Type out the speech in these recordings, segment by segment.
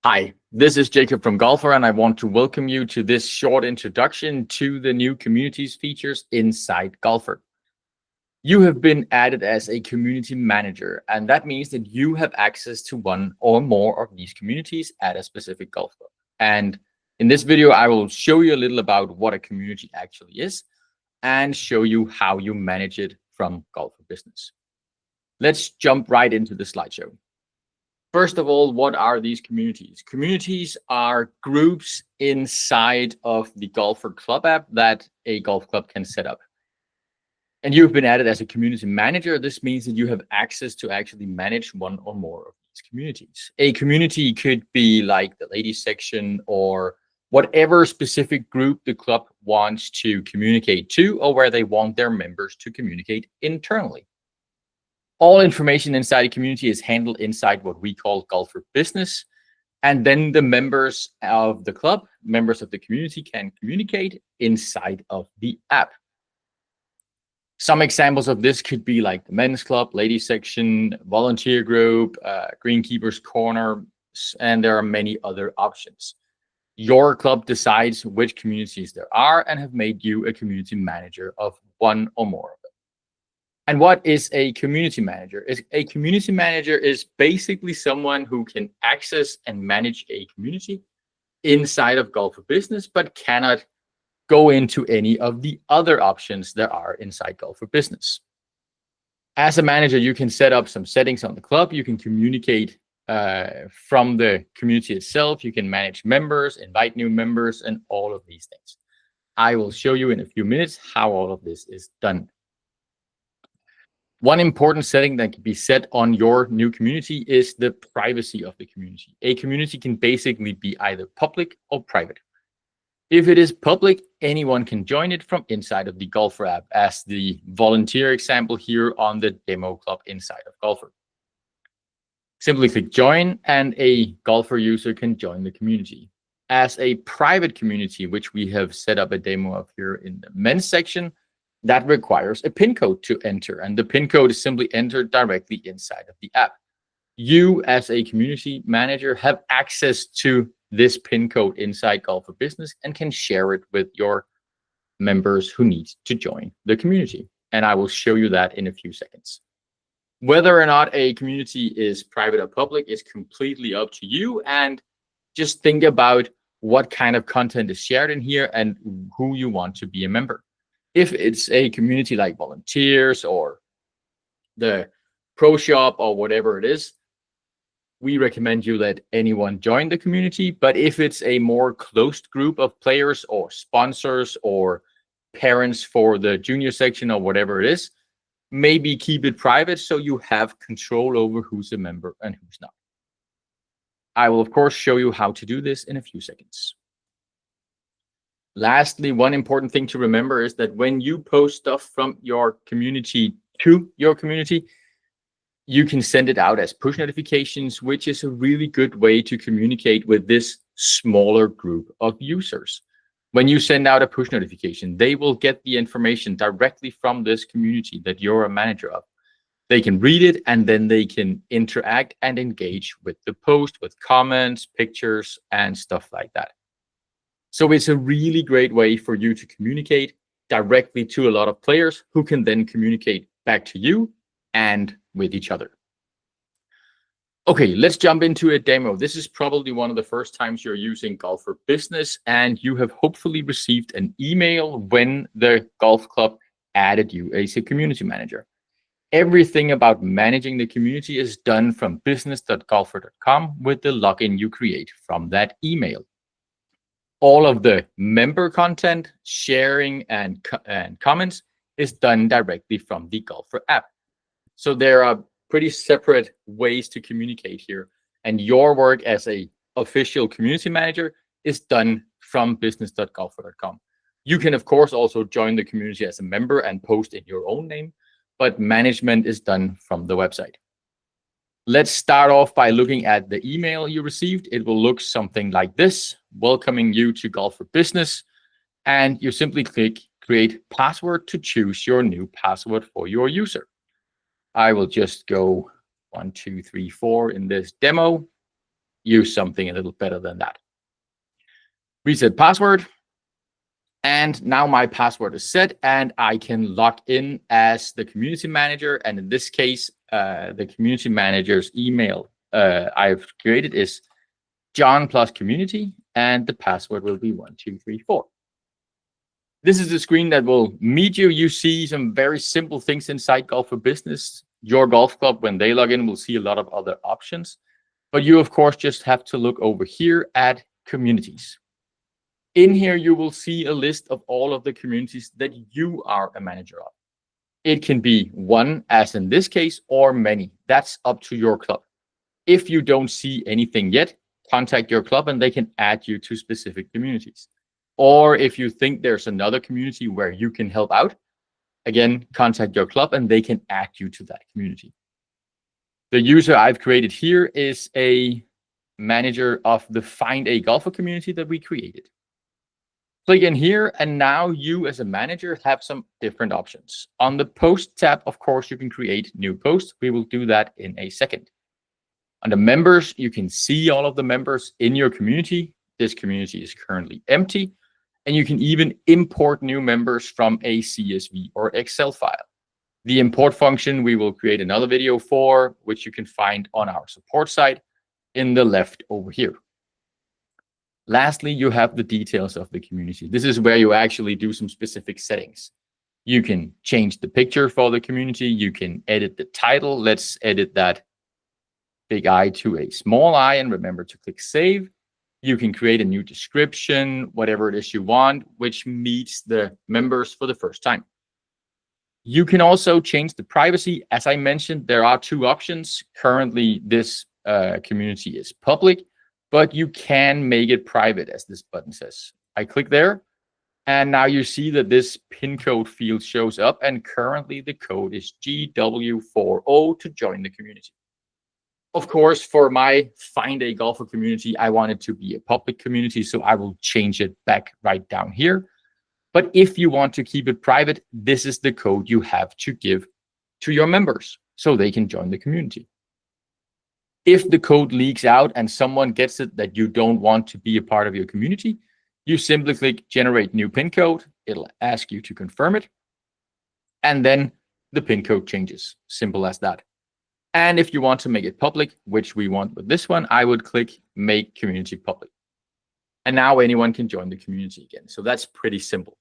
Hi, this is Jacob from GLFR, and I want to welcome you to this short introduction to the new communities features inside GLFR. You have been added as a community manager, and that means that you have access to one or more of these communities at a specific golf club. And in this video, I will show you a little about what a community actually is and show you how you manage it from GLFR Business. Let's jump right into the slideshow. First of all, what are these communities? Communities are groups inside of the GLFR Club app that a golf club can set up. And you've been added as a community manager. This means that you have access to actually manage one or more of these communities. A community could be like the ladies section or whatever specific group the club wants to communicate to, or where they want their members to communicate internally. All information inside a community is handled inside what we call GLFR Business. And then the members of the club, members of the community, can communicate inside of the app. Some examples of this could be like the men's club, ladies section, volunteer group, greenkeeper's corner, and there are many other options. Your club decides which communities there are and have made you a community manager of one or more of them. And what is a community manager? A community manager is basically someone who can access and manage a community inside of GLFR Business, but cannot go into any of the other options there are inside GLFR Business. As a manager, you can set up some settings on the club. You can communicate from the community itself. You can manage members, invite new members, and all of these things. I will show you in a few minutes how all of this is done. One important setting that can be set on your new community is the privacy of the community. A community can basically be either public or private. If it is public, anyone can join it from inside of the GLFR app, as the volunteer example here on the demo club inside of GLFR. Simply click join and a GLFR user can join the community. As a private community, which we have set up a demo of here in the men's section, that requires a PIN code to enter, and the PIN code is simply entered directly inside of the app. You, as a community manager, have access to this PIN code inside GLFR Business and can share it with your members who need to join the community. And I will show you that in a few seconds. Whether or not a community is private or public is completely up to you, and just think about what kind of content is shared in here and who you want to be a member. If it's a community like volunteers or the pro shop or whatever it is, we recommend you let anyone join the community. But if it's a more closed group of players or sponsors or parents for the junior section or whatever it is, maybe keep it private so you have control over who's a member and who's not. I will, of course, show you how to do this in a few seconds. Lastly, one important thing to remember is that when you post stuff from your community to your community, you can send it out as push notifications, which is a really good way to communicate with this smaller group of users. When you send out a push notification, they will get the information directly from this community that you're a manager of. They can read it and then they can interact and engage with the post with comments, pictures, and stuff like that. So it's a really great way for you to communicate directly to a lot of players who can then communicate back to you and with each other. Okay, let's jump into a demo. This is probably one of the first times you're using GLFR Business, and you have hopefully received an email when the golf club added you as a community manager. Everything about managing the community is done from business.glfr.com with the login you create from that email. All of the member content, sharing, and comments is done directly from the GLFR app. So there are pretty separate ways to communicate here. And your work as a official community manager is done from business.glfr.com. You can, of course, also join the community as a member and post in your own name, but management is done from the website. Let's start off by looking at the email you received. It will look something like this, welcoming you to GLFR Business. And you simply click Create Password to choose your new password for your user. I will just go 1, 2, 3, 4 in this demo. use something a little better than that. Reset password. And now my password is set and I can log in as the community manager. And in this case, the community manager's email I've created is John+community, and the password will be 1234. This is the screen that will meet you. You see some very simple things inside Golf for Business. Your golf club, when they log in, will see a lot of other options. But you, of course, just have to look over here at communities. In here, you will see a list of all of the communities that you are a manager of. It can be one, as in this case, or many. That's up to your club. If you don't see anything yet, contact your club and they can add you to specific communities. Or if you think there's another community where you can help out, again, contact your club and they can add you to that community. The user I've created here is a manager of the Find a Golfer community that we created. Click in here, and now you as a manager have some different options. On the Post tab, of course, you can create new posts. We will do that in a second. Under Members, you can see all of the members in your community. This community is currently empty, and you can even import new members from a CSV or Excel file. The import function we will create another video for, which you can find on our support site in the left over here. Lastly, you have the details of the community. This is where you actually do some specific settings. You can change the picture for the community. You can edit the title. Let's edit that big I to a small I, and remember to click Save. You can create a new description, whatever it is you want, which meets the members for the first time. You can also change the privacy. As I mentioned, there are two options. Currently, this community is public, but you can make it private, as this button says. I click there, and now you see that this pin code field shows up, and currently the code is GW40 to join the community. Of course, for my Find a Golfer community, I want it to be a public community, so I will change it back right down here. But if you want to keep it private, this is the code you have to give to your members so they can join the community. If the code leaks out and someone gets it that you don't want to be a part of your community, you simply click Generate New PIN Code. It'll ask you to confirm it. And then the PIN code changes. Simple as that. And if you want to make it public, which we want with this one, I would click Make Community Public. And now anyone can join the community again. So that's pretty simple.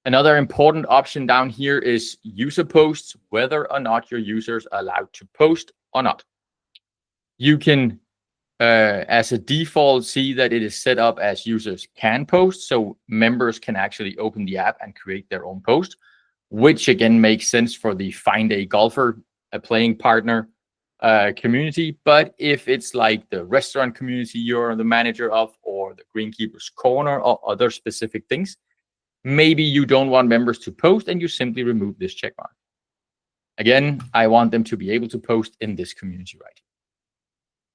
Another important option down here is user posts, whether or not your users are allowed to post or not. You can, as a default, see that it is set up as users can post. So members can actually open the app and create their own post, which again makes sense for the Find a Golfer, a playing partner community. But if it's like the restaurant community you're the manager of, or the Greenkeeper's Corner, or other specific things, maybe you don't want members to post and you simply remove this checkmark. Again, I want them to be able to post in this community right here.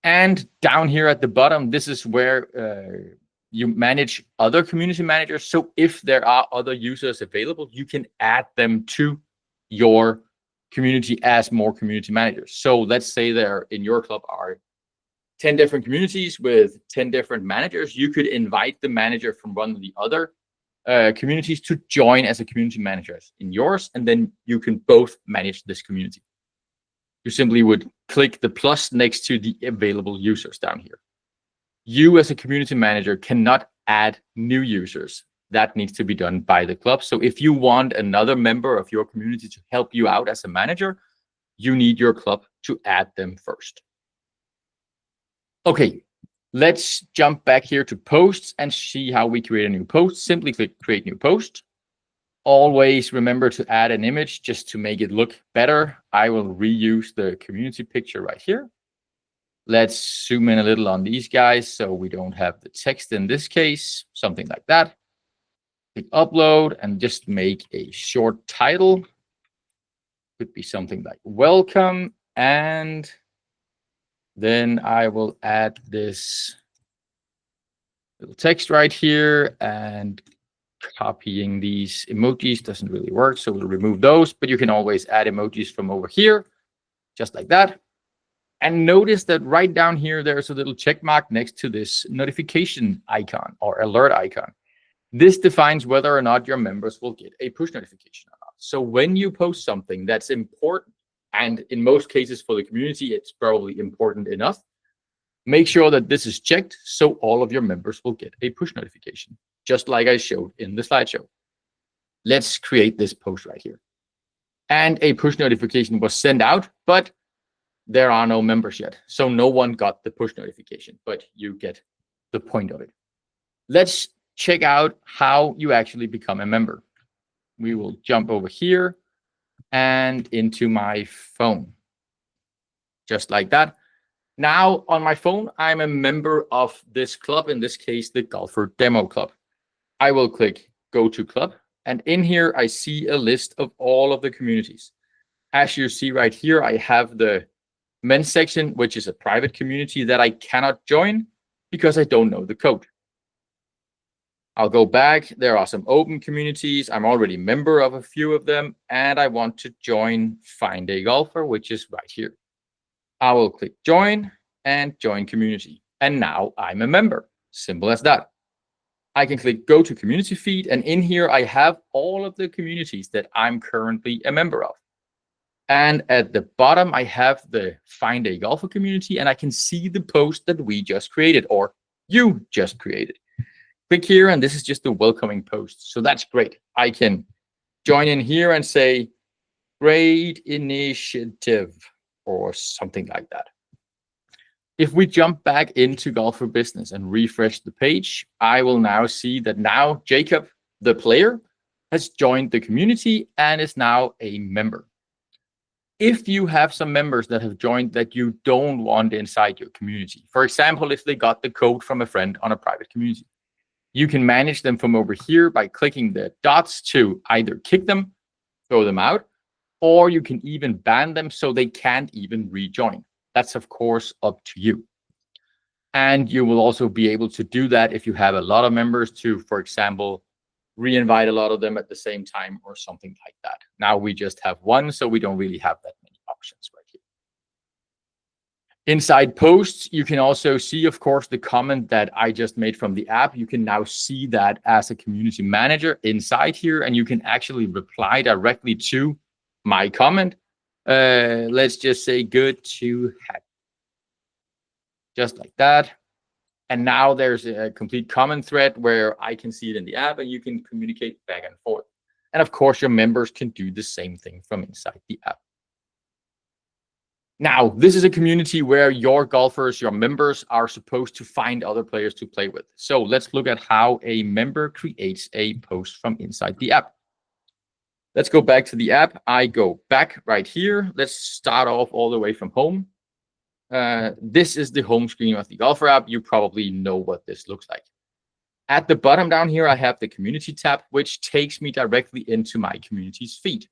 And down here at the bottom, this is where you manage other community managers. So if there are other users available, you can add them to your community as more community managers. So let's say there in your club are 10 different communities with 10 different managers. You could invite the manager from one of the other communities to join as a community manager in yours, and then you can both manage this community. You simply would click the plus next to the available users down here. You as a community manager cannot add new users. That needs to be done by the club. So if you want another member of your community to help you out as a manager, you need your club to add them first. Okay, let's jump back here to posts and see how we create a new post. Simply click Create New Post. Always remember to add an image just to make it look better. I will reuse the community picture right here. Let's zoom in a little on these guys so we don't have the text in this case, something like that. Click Upload and just make a short title. Could be something like Welcome. And then I will add this little text right here, and copying these emojis doesn't really work, so we'll remove those, but you can always add emojis from over here, just like that. And notice that right down here, there's a little check mark next to this notification icon or alert icon. This defines whether or not your members will get a push notification or not. So when you post something that's important, and in most cases for the community, it's probably important enough, make sure that this is checked so all of your members will get a push notification, just like I showed in the slideshow. Let's create this post right here. And a push notification was sent out, but there are no members yet. So no one got the push notification, but you get the point of it. Let's check out how you actually become a member. We will jump over here and into my phone, just like that. Now on my phone, I'm a member of this club, in this case, the Golfer Demo Club. I will click Go to Club, and in here, I see a list of all of the communities. As you see right here, I have the men's section, which is a private community that I cannot join because I don't know the code. I'll go back. There are some open communities. I'm already a member of a few of them, and I want to join Find a Golfer, which is right here. I will click join and join community. And now I'm a member. Simple as that. I can click go to community feed, and in here I have all of the communities that I'm currently a member of. And at the bottom, I have the Find a Golfer community, and I can see the post that we just created, or you just created. Click here, and this is just the welcoming post. So that's great. I can join in here and say, great initiative, or something like that. If we jump back into Golfer Business and refresh the page, I will now see that now Jacob, the player, has joined the community and is now a member. If you have some members that have joined that you don't want inside your community, for example, if they got the code from a friend on a private community, you can manage them from over here by clicking the dots to either kick them, throw them out, or you can even ban them so they can't even rejoin. That's, of course, up to you. And you will also be able to do that if you have a lot of members to, for example, re-invite a lot of them at the same time or something like that. Now we just have one, so we don't really have that many options right here. Inside posts, you can also see, of course, the comment that I just made from the app. You can now see that as a community manager inside here, and you can actually reply directly to my comment. Let's just say good to have. Just like that. And now there's a complete comment thread where I can see it in the app and you can communicate back and forth. And of course, your members can do the same thing from inside the app. Now, this is a community where your golfers, your members, are supposed to find other players to play with. So let's look at how a member creates a post from inside the app. Let's go back to the app. I go back right here. Let's start off all the way from home. This is the home screen of the Golfer app. You probably know what this looks like. At the bottom down here, I have the community tab, which takes me directly into my community's feed.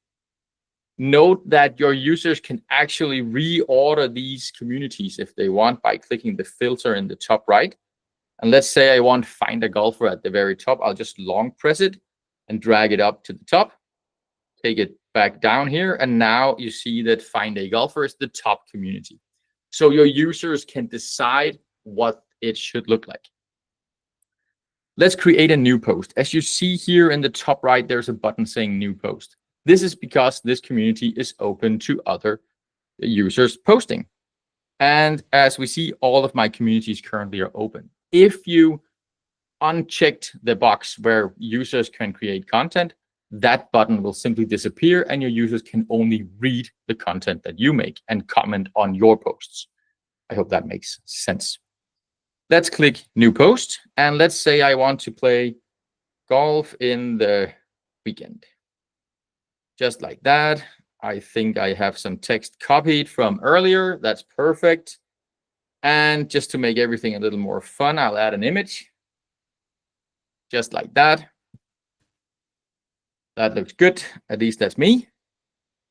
Note that your users can actually reorder these communities if they want by clicking the filter in the top right. And let's say I want Find a Golfer at the very top. I'll just long press it and drag it up to the top. Take it back down here, and now you see that Find a Golfer is the top community. So your users can decide what it should look like. Let's create a new post. As you see here in the top right, there's a button saying New Post. This is because this community is open to other users posting. And as we see, all of my communities currently are open. If you unchecked the box where users can create content, that button will simply disappear and your users can only read the content that you make and comment on your posts. I hope that makes sense. Let's click New Post, and let's say I want to play golf in the weekend. Just like that. I think I have some text copied from earlier. That's perfect. And just to make everything a little more fun, I'll add an image. Just like that. That looks good. At least that's me.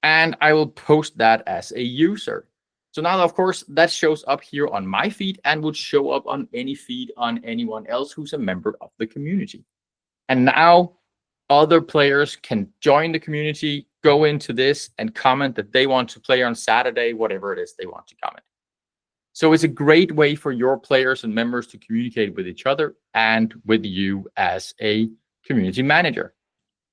And I will post that as a user. So now, of course, that shows up here on my feed and would show up on any feed on anyone else who's a member of the community. And now other players can join the community, go into this and comment that they want to play on Saturday, whatever it is they want to comment. So it's a great way for your players and members to communicate with each other and with you as a community manager.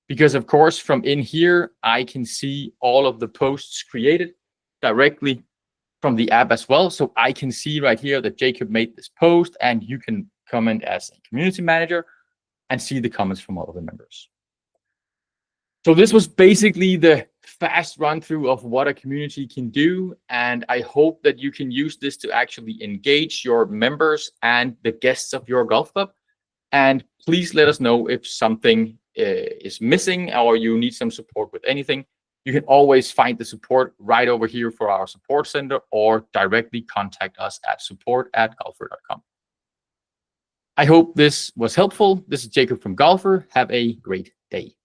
Because of course, from in here, I can see all of the posts created directly from the app as well. So I can see right here that Jacob made this post, and you can comment as a community manager and see the comments from all of the members. So this was basically the fast run through of what a community can do. And I hope that you can use this to actually engage your members and the guests of your golf club. And please let us know if something is missing or you need some support with anything. You can always find the support right over here for our support center, or directly contact us at support@golfer.com. I hope this was helpful. This is Jacob from Golfer. Have a great day.